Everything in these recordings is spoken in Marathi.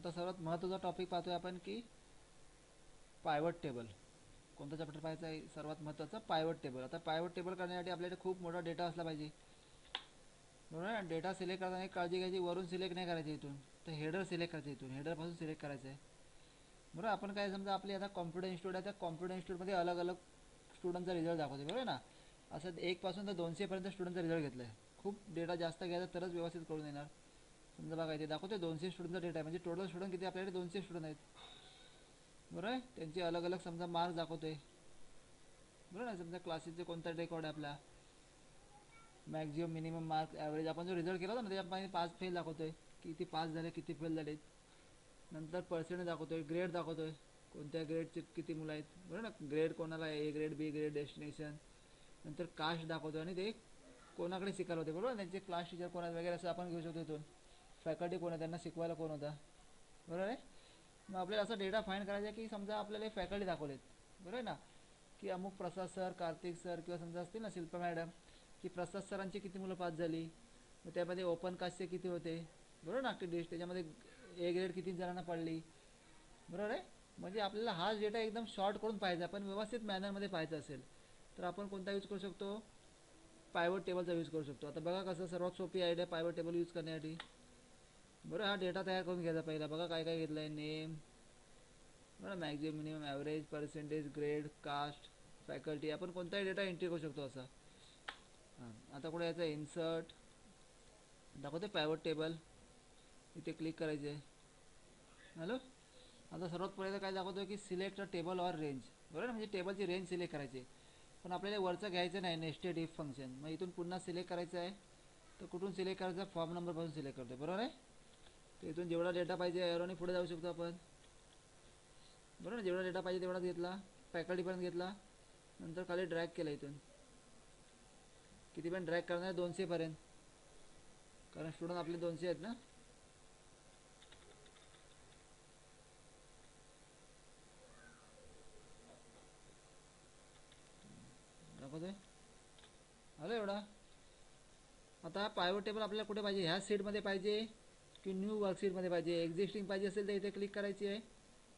आता सर्वात महत्त्वाचा टॉपिक पाहतोय आपण की पायवट टेबल. कोणता चॅप्टर पाहायचा आहे? सर्वात महत्त्वाचा पायवट टेबल. आता पायवट टेबल करण्यासाठी आपल्याकडे खूप मोठा डेटा असला पाहिजे, बरोबर आहे. डेटा सिलेक्ट करताना काळजी घ्यायची, वरून सिलेक्ट नाही करायची इथून, तर हेडर सिलेक्ट करायचं, इथून हेडरपासून सिलेक्ट करायचं आहे, बरोबर. आपण काय समजा आपली आता कॉम्प्युटर इन्स्टिट्यूट आहे, त्या कॉम्प्युटर इन्स्टिट्यूटमध्ये अलग अलग स्टुडंटचा रिझल्ट दाखवते, बरोबर ना. असं 1 पासून तर 200 पर्यंत स्टुडंटचा रिझल्ट घेतला आहे. खूप डेटा जास्त घ्यायचा तरच व्यवस्थित करून येणार. समजा बघा इथे दाखवते 200 स्टुडंटचा डेटा आहे, म्हणजे टोटल स्टुडंट किती आपल्याकडे 200 स्टुडंट आहेत, बरोबर आहे. त्यांचे अलग अलग समजा मार्क्स दाखवतोय, बरोबर आहे. समजा क्लासेसचे कोणता रेकॉर्ड आहे आपला, मॅक्झिमम मिनिमम मार्क्स ॲव्हरेज, आपण जो रिझल्ट केला होता ना त्याच्यामध्ये 5 फेल दाखवतोय, किती पास झाले किती फेल झालेत. नंतर पर्सेंटेज दाखवतोय, ग्रेड दाखवतोय, कोणत्या ग्रेडचे किती मुलं आहेत, बरोबर ना. ग्रेड कोणाला आहे, A grade B grade destination. नंतर कास्ट दाखवतोय आणि ते कोणाकडे शिकायला होते, बरोबर. त्यांचे क्लास टीचर कोण आहेत वगैरे असं आपण घेऊ शकतो इथून. फॅकल्टी कोण आहे, त्यांना शिकवायला कोण होता, बरोबर आहे. मग आपल्याला असा डेटा फाईंड करायचा आहे की समजा आपल्याला फॅकल्टी दाखवलेत, बरोबर आहे ना, की अमुक प्रसाद सर, कार्तिक सर किंवा समजा असतील ना शिल्पा मॅडम, की प्रसाद सरांची किती मुलं पास झाली, मग त्यामध्ये ओपन कास्टचे किती होते, बरोबर ना, की डिश त्याच्यामध्ये ए ग्रेड किती जणांना पडली, बरोबर आहे. म्हणजे आपल्याला हाच डेटा एकदम शॉर्ट करून पाहिजे, पण व्यवस्थित मॅनरमध्ये पाहायचं असेल तर आपण कोणता यूज करू शकतो, पायवट टेबलचा यूज करू शकतो. आता बघा कसं सर्वात सोपी आयडिया पायवट टेबल यूज करण्यासाठी, बरं. हा डेटा तयार करून घ्यायचा पहिला. बघा काय काय घेतलं आहे, नेम, बरं, maximum minimum average, percentage, grade, caste, faculty. आपण कोणताही डेटा एंट्री करू शकतो असा. हां, आता कुठे यायचं, इन्सर्ट दाखवते पायवट टेबल, इथे क्लिक करायचे आहे. हॅलो. आता सर्वात पहिले काय दाखवतो की select a table or range, बरोबर. म्हणजे टेबलची रेंज सिलेक्ट करायची, पण आपल्याला वरचं घ्यायचं नाही, नेस्टेड इफ फंक्शन. मग इथून पुन्हा सिलेक्ट करायचं आहे, तर कुठून सिलेक्ट करायचं, फॉर्म नंबरपासून सिलेक्ट करतो, बरोबर आहे. तर इथून जेवढा डेटा पाहिजे एरोने पुढे जाऊ शकतो आपण, बरोबर. जेवढा डेटा पाहिजे तेवढाच घेतला, फॅकल्टीपर्यंत घेतला, नंतर खाली ड्रॅग केला इथून. किती पण ड्रॅग करणार आहे 200पर्यंत, कारण स्टुडंट आपले 200 आहेत ना. दाखवतोय, आलं एवढा. आता हा पायवट टेबल आपल्याला कुठे पाहिजे, ह्या सीटमध्ये पाहिजे की न्यू वर्कशीटमध्ये पाहिजे. एक्झिस्टिंग पाहिजे असेल तर इथे क्लिक करायची आहे,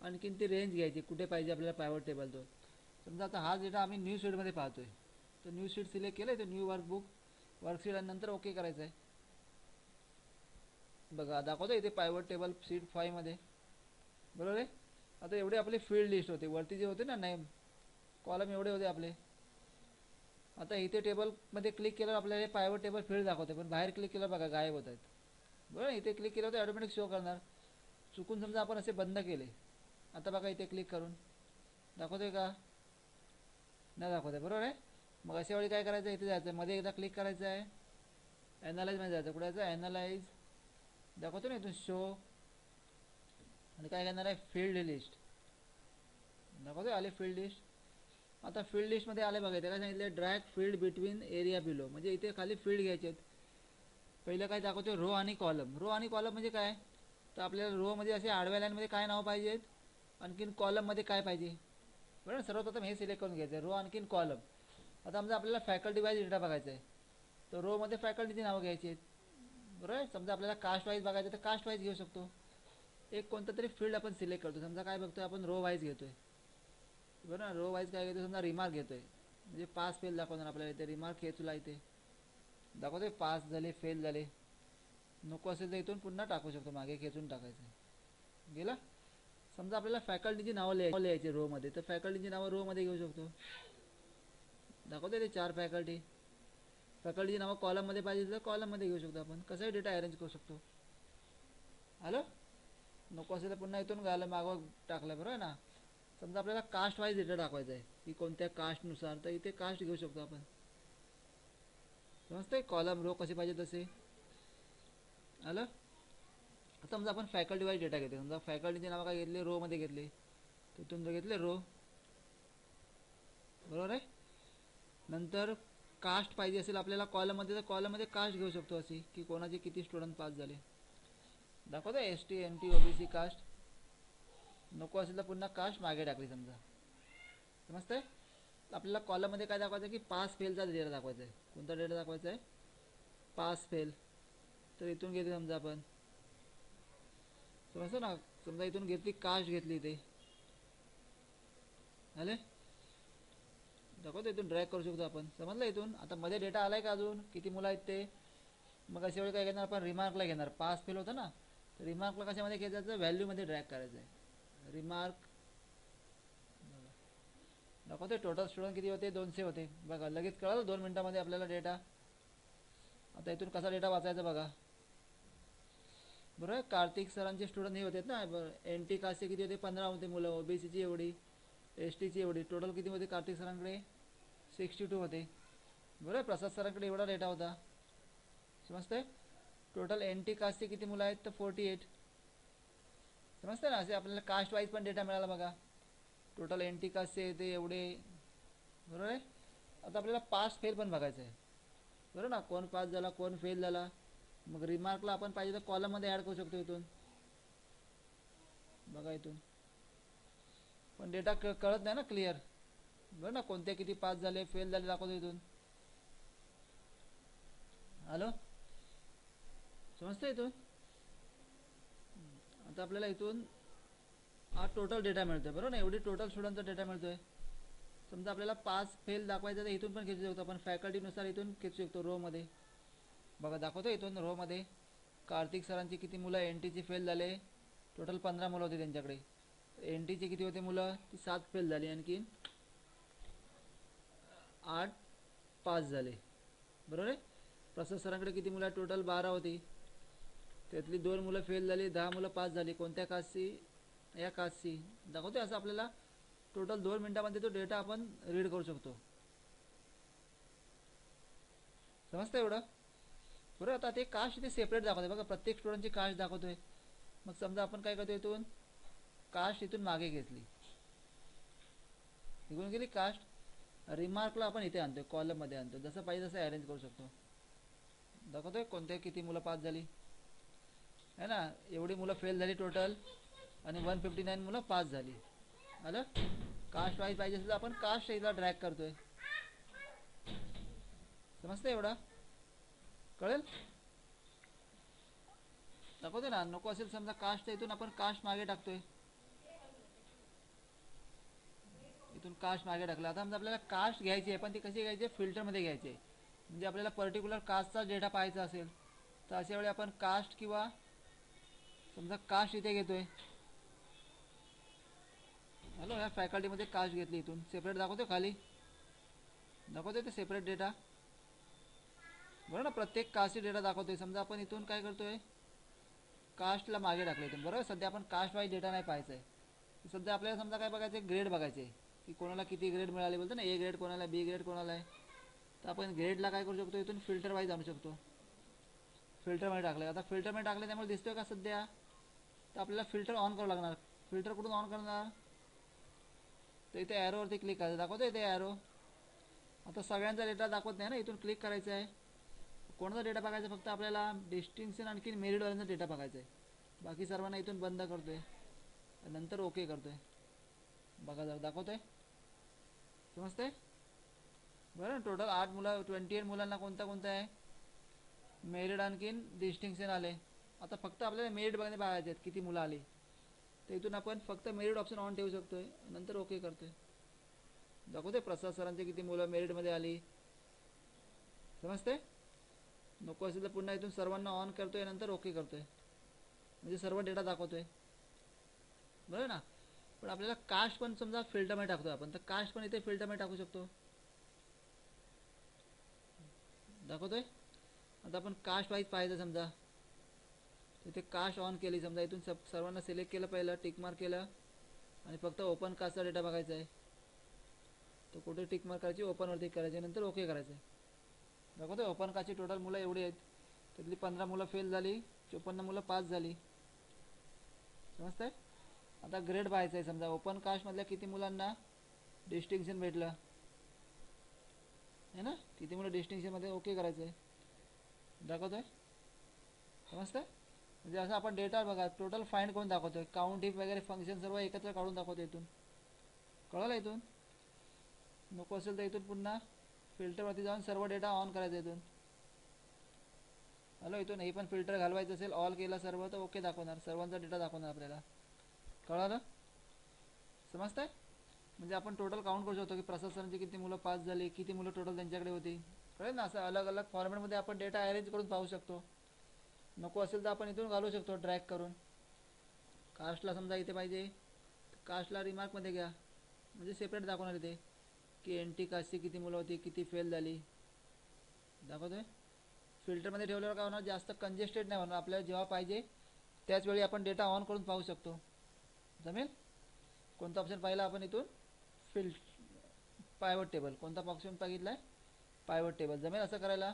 आणखीन ती रेंज घ्यायची कुठे पाहिजे आपल्याला पायवट टेबल. तो समजा आता हा डेटा आम्ही न्यू शीटमध्ये पाहतोय, तर न्यू शीट सिलेक्ट केलं आहे, तर न्यू वर्कबुक वर्कशीट आणि नंतर ओके करायचं आहे. बघा दाखवतो इथे पायवट टेबल सीट 5मध्ये, बरोबर आहे. आता एवढे आपले फील्ड लिस्ट होते, वरती जे होते ना नेम कॉलम एवढे होते आपले. आता इथे टेबलमध्ये क्लिक केल्यावर आपल्याला हे पायवट टेबल फील्ड दाखवते, पण बाहेर क्लिक केलं बघा गायब होत आहेत, बरोबर. इथे क्लिक केलं तर ऑटोमॅटिक शो करणार. चुकून समजा आपण असे बंद केले, आता बघा इथे क्लिक करून दाखवतोय का, नाही दाखवते, बरोबर आहे. मग अशा वेळी काय करायचं, इथे जायचं मध्ये एकदा क्लिक करायचं आहे, ॲनालाइजमध्ये जायचं, कुठे जायचं ॲनालाइज, दाखवतो ना इथून शो, आणि काय करणार आहे फील्ड लिस्ट, दाखवतो आले फील्ड लिस्ट. आता फील्ड लिस्टमध्ये आले बघा, इथे काय सांगितलं, drag field between area below, म्हणजे इथे खाली फील्ड घ्यायचे आहेत. पहिलं काय दाखवतो, रो आणि कॉलम. रो आणि कॉलम म्हणजे काय, तर आपल्याला रोमध्ये असे आडव्या लाईनमध्ये काय नाव पाहिजेत, आणखीन कॉलममध्ये काय पाहिजे, बरोबर. सर्वप्रथम हे सिलेक्ट करून घ्यायचं आहे, रो आणखीन कॉलम. आता समजा आपल्याला फॅकल्टी वाईज डेटा बघायचा आहे, तर रोमध्ये फॅकल्टीची नावं घ्यायची आहेत, बरोबर. समजा आपल्याला कास्ट वाईज बघायचं तर कास्ट वाईज घेऊ शकतो. एक कोणतं तरी फील्ड आपण सिलेक्ट करतो, समजा काय बघतोय आपण, रो वाईज घेतोय, बरोबर. रो वाईज काय घेतो, समजा रिमार्क घेतोय, म्हणजे पास फेल दाखवणार आपल्याला इथे. रिमार्क खेचला इथे दाखवतोय, पास झाले फेल झाले. नको असेल तर इथून पुन्हा टाकू शकतो, मागे खेचून टाकायचं गेला. समजा आपल्याला फॅकल्टीची नावं लिहायची रोमध्ये, तर फॅकल्टीची नावं रोमध्ये घेऊ शकतो, दाखवते ते 4 फॅकल्टी. फॅकल्टीची नावं कॉलममध्ये पाहिजे तर कॉलममध्ये घेऊ शकतो आपण, कसंही डेटा अरेंज करू शकतो. हॅलो. नको असेल तर पुन्हा इथून घालं मागं टाकलं, बरोबर ना. समजा आपल्याला कास्ट वाईज डेटा दाखवायचा आहे की कोणत्या कास्टनुसार, तर इथे कास्ट घेऊ शकतो आपण, समजते. कॉलम रो कसे पाहिजे तसे. आलं. आता समजा आपण फॅकल्टी वाईज डेटा घेतो, समजा फॅकल्टीचे नावं काय घेतले, रोमध्ये घेतले, तिथून जर घेतले रो, बरोबर आहे. नंतर कास्ट पाहिजे असेल आपल्याला कॉलममध्ये, तर कॉलममध्ये कास्ट घेऊ शकतो अशी, की कोणाचे किती स्टुडंट पास झाले, दाखवतो ST NT OBC कास्ट. नको असेल तर पुन्हा कास्ट मागे टाकली समजा, समजतंय. आपल्याला कॉलममध्ये काय दाखवायचं आहे की पास फेलचा डेटा दाखवायचा आहे. कोणता डेटा दाखवायचा आहे, पास फेल. तर इथून घेतो समजा आपण, समजतं ना, समजा इथून घेतली कास्ट घेतली इथे आले दाखवतो इथून ड्रॅग करू शकतो आपण समजलं इथून आता मध्ये डेटा आलाय का अजून किती मुलं आहेत ते मग अशा वेळी काय घेणार आपण रिमार्कला घेणार पास फेल होतं ना तर रिमार्कला कशामध्ये घ्यायचं व्हॅल्यूमध्ये ड्रॅग करायचं आहे रिमार्क दाखवते टोटल स्टुडंट किती होते 200 होते बघा लगेच कळलं 2 मिनिटामध्ये आपल्याला डेटा आता इथून कसा डेटा वाचायचा बघा बरोबर कार्तिक सरांचे स्टुडंट हे होते ना एन टी कास्टचे किती होते 15 होते मुलं ओबीसीची एवढी एस टीची एवढी टोटल किती होते कार्तिक सरांकडे 62 होते बरोबर प्रसाद सरांकडे एवढा डेटा होता समजतंय टोटल एन टी कास्टचे किती मुलं आहेत तर 48 समजतंय ना असे आपल्याला कास्ट वाईज पण डेटा मिळाला बघा टोटल एन टी कास्टचे ते एवढे बरोबर आहे आता आपल्याला पास फेल पण बघायचं आहे बरोबर ना कोण पास झाला कोण फेल झाला मग रिमार्कला आपण पाहिजे तर कॉलममध्ये ॲड करू शकतो इथून बघा इथून पण डेटा कळत नाही ना क्लिअर बरं ना कोणते किती पास झाले फेल झाले दाखवतो इथून हॅलो समजतं इथून आता आपल्याला इथून हा टोटल डेटा मिळतोय बरोबर ना एवढी टोटल स्टुडंटचा डेटा मिळतोय समजा आपल्याला पास फेल दाखवायचं तर इथून पण खेचू शकतो आपण फॅकल्टीनुसार इथून खेचू शकतो रोमध्ये बघा दाखवतो इथून रोमध्ये कार्तिक सरांची किती मुलं एन टीची फेल झाले टोटल 15 मुलं होती त्यांच्याकडे एन टीची किती होते मुलं ती 7 फेल झाली आणखीन 8 पास झाले बरोबर आहे प्रसाद सरांकडे किती मुलं टोटल 12 होती त्यातली 2 मुलं फेल झाली 10 मुलं पास झाली कोणत्या कास्टची या कास्टची दाखवते असं आपल्याला टोटल 2 मिनिटामध्ये तो डेटा आपण रीड करू शकतो समजतं एवढं बरोबर आता ते कास्ट इथे सेपरेट दाखवते बघा प्रत्येक स्टुडंटची कास्ट दाखवतोय मग समजा आपण काय करतो इथून कास्ट इथून मागे घेतली निघून गेली कास्ट रिमार्कला आपण इथे आणतोय कॉलममध्ये आणतो जसं पाहिजे तसं अरेंज करू शकतो दाखवतोय कोणत्या किती मुलं पास झाली है ना एवढी मुलं फेल झाली टोटल आणि 159 मुलं पास झाली आलं कास्ट वाईज पाहिजे असेल तर आपण कास्ट इथला ड्रॅग करतोय समजतं एवढा कळेल दाखवते ना नको असेल समजा कास्ट इथून आपण कास्ट मागे टाकतोय इथून कास्ट मागे टाकला आता समजा आपल्याला कास्ट घ्यायची आहे पण ती कशी घ्यायची फिल्टरमध्ये घ्यायची आहे म्हणजे आपल्याला पर्टिक्युलर कास्टचा डेटा पाहायचा असेल तर अशा वेळी आपण कास्ट किंवा समजा कास्ट इथे घेतोय हॅलो ह्या फॅकल्टीमध्ये कास्ट घेतली इथून सेपरेट दाखवतो खाली दाखवतोय ते सेपरेट डेटा बरोबर ना प्रत्येक कास्टची डेटा दाखवतोय समजा आपण इथून काय करतोय कास्टला मागे टाकलं इथून बरोबर सध्या आपण कास्ट वाईज डेटा नाही पाहायचा आहे सध्या आपल्याला समजा काय बघायचं आहे ग्रेड बघायचे आहे की कोणाला किती ग्रेड मिळाले बोलतो ना ए ग्रेड कोणाला बी ग्रेड कोणाला आहे तर आपण ग्रेडला काय करू शकतो इथून फिल्टर वाईज आणू शकतो फिल्टरमध्ये टाकलं आता फिल्टरमध्ये टाकलं त्यामुळे दिसतोय का सध्या तर आपल्याला फिल्टर ऑन करावं लागणार फिल्टर कुठून ऑन करणार तर इथे ॲरोवरती क्लिक करायचं दाखवतो इथे ॲरो आता सगळ्यांचा डेटा दाखवत नाही ना इथून क्लिक करायचं आहे कोणाचा डेटा बघायचा फक्त आपल्याला डिस्टिंक्शन आणखी मेरिटवाल्यांचा डेटा बघायचा आहे बाकी सर्वांना इथून बंद करतोय नंतर ओके करतोय बघा जरा दाखवतोय समजतंय बरं टोटल 8 मुलं 28 मुलांना कोणता कोणता आहे मेरिट आणखीन डिस्टिंक्शन आले आता फक्त आपल्याला मेरिट बघायचे आहेत किती मुलं आली तर इथून आपण फक्त मेरिट ऑप्शन ऑन ठेवू शकतोय नंतर ओके करतोय दाखवतोय प्रसाद सरांचे किती मुलं मेरिटमध्ये आली समजते नको असेल तर पुन्हा इथून सर्वांना ऑन करतोय नंतर ओके करतोय म्हणजे सर्व डेटा दाखवतोय बरोबर ना पण आपल्याला कास्ट पण समजा फिल्टरमध्ये टाकतोय आपण तर कास्ट पण इथे फिल्टरमध्ये टाकू शकतो दाखवतोय आता आपण कास्ट वाईज पाहिजे समजा इथे कास्ट ऑन केली समजा इथून सर्वांना सिलेक्ट केलं पहिलं टिक मार्क केलं आणि फक्त ओपन कास्टचा डेटा बघायचा आहे तो कुठे टिक मार्क करायची ओपनवरती करायची नंतर ओके करायचं आहे दाखवतोय ओपन कास्टची टोटल मुलं एवढी आहेत त्यातली 15 मुलं फेल झाली 54 मुलं पास झाली समजतंय आता ग्रेड पाहायचं आहे समजा ओपन कास्टमधल्या किती मुलांना डिस्टिंक्शन भेटलं है ना किती मुलं डिस्टिंक्शनमध्ये ओके करायचं आहे दाखवतोय समजतंय म्हणजे असं आपण डेटा बघा टोटल फाइंड करून दाखवतोय काउंट इफ वगैरे फंक्शन सर्व एकत्र काढून दाखवतो इथून कळलं इथून नको असेल तर इथून पुन्हा फिल्टरवरती जाऊन सर्व डेटा ऑन करायचा इथून हॅलो इथून हे पण फिल्टर घालवायचं असेल ऑल केला सर्व तर ओके दाखवणार सर्वांचा डेटा दाखवणार आपल्याला कळालं? समजतंय? म्हणजे आपण टोटल काउंट करू शकतो की प्रशासनाची किती मुलं पास झाली, किती मुलं टोटल त्यांच्याकडे होती. कळेल ना? असं अलग अलग फॉर्मॅटमध्ये आपण डेटा अरेंज करून पाहू शकतो. नको असेल तर आपण इथून घालू शकतो ड्रॅग करून. कास्टला समजा इथे पाहिजे, कास्टला रिमार्कमध्ये घ्या, म्हणजे सेपरेट दाखवणार इथे की एन टी कास्टची किती मुलं होती, किती फेल झाली, दाखवतोय. फिल्टरमध्ये ठेवल्यावर काय होणार, जास्त कंजेस्टेड नाही होणार. आपल्याला जेव्हा पाहिजे त्याचवेळी आपण डेटा ऑन करून पाहू शकतो. जमेल? कोणता ऑप्शन पाहिला आपण इथून? Fill pivot table. कोणता ऑप्शन बघितला आहे? Pivot table. जमेल असं करायला?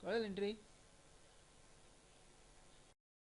कळेल एंट्री?